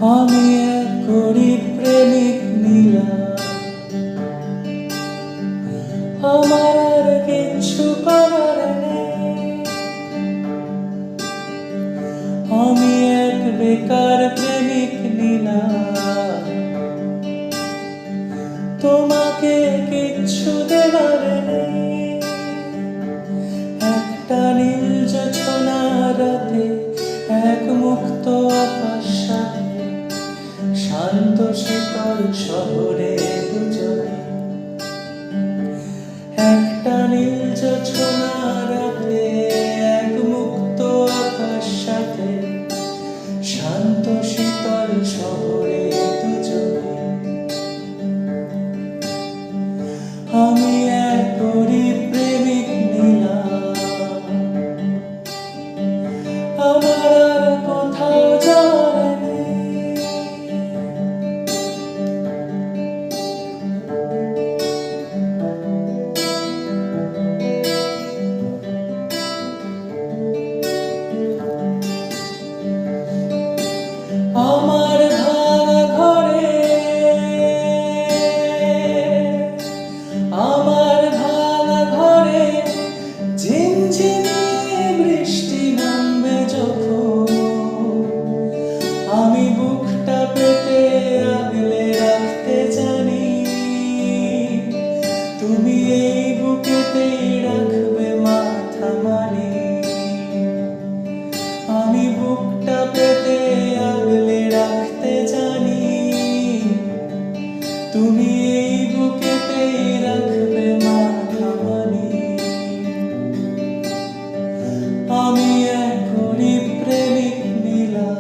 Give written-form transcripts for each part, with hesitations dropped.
আমি এক গরিব প্রেমিক নীলা, আমার আর কিচ্ছু করার নেই। আমি এক বেকার প্রেমিক নীলা, তোমাকে কিচ্ছু দেবার নেই। একটা নীল জোছনা রাতে এক মুক্ত আকাশ সাথে শান্ত শীতল শহরে দুজনে। একটা নীল জোছনা রাতে এক মুক্ত আকাশ সাথে শান্ত শীতল শহরে দুজনে। আমি এক গরিব প্রেমিক নীলা, আমার আর কোথাও যাওয়ার নেই। আমার ভাঙা ঘরে, আমার ভাঙা ঘরে ঝিমঝিমিয়ে বৃষ্টি নামবে যখন, আমি বুকটা পেতে আগলে রাখতে জানি। তুমি এই বুকেতেই রাখবে মাথা মানি। আমি বুকটা পেতে আগলে রাখতে জানি। তুমি এই বুকেতেই রাখবে মাথা মানি। আমি এক গরিব প্রেমিক নীলা,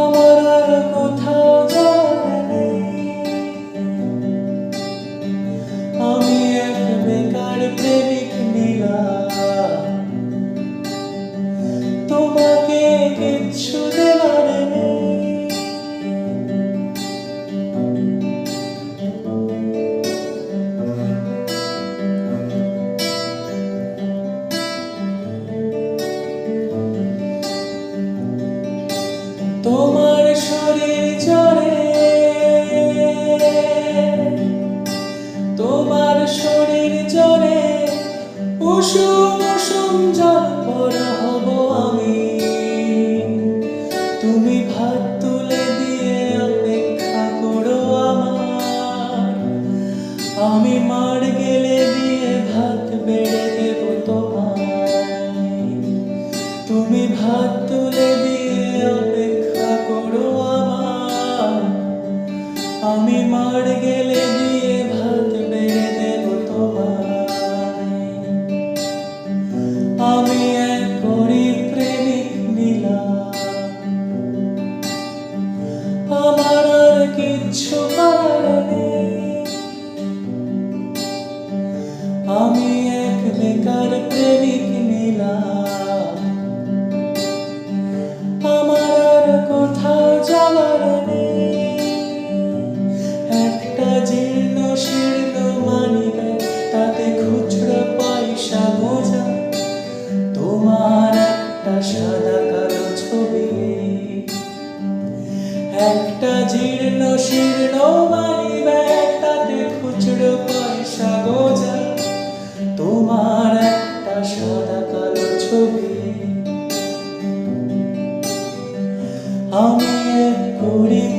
আমার আর কোথাও যাওয়ার নেই। আমি এক বেকার প্রেমিক নীলা, তোমাকে কিচ্ছু দেবার নেই। তোমার শরীর জ্বরে, তোমার শরীর জ্বরে উষুম উষুম জল পড়া হব আমি। তুমি ভাত তুলে দিয়ে অপেক্ষা করো আমার, আমি মার গেলে দিয়ে ভাত বেড়ে দেব তোমায়। তুমি ভাত তুলে দিয়ে অপেক্ষা করো আমার, আমি মার গেলে দিয়ে ভাত বেড়ে দেব তোমায়। আমি এক গরিব প্রেমিক নীলা, আমার আর কিচ্ছু করার নেই। আমি এক বেকার প্রেমিক নীলা, আমার আর কোথাও যাওয়ার নেই। একটা জীর্ণ শীর্ণ মানিব্যাগ, তাতে খুচরো পয়সা গোজা, তোমার একটা সাদা কালো ছবি। একটা জীর্ণ শীর্ণ মানিব্যাগ, তাতে খুচরো পয়সা গোজা, তোমার একটা সাদা কালো ছবি। আমি এক গরিব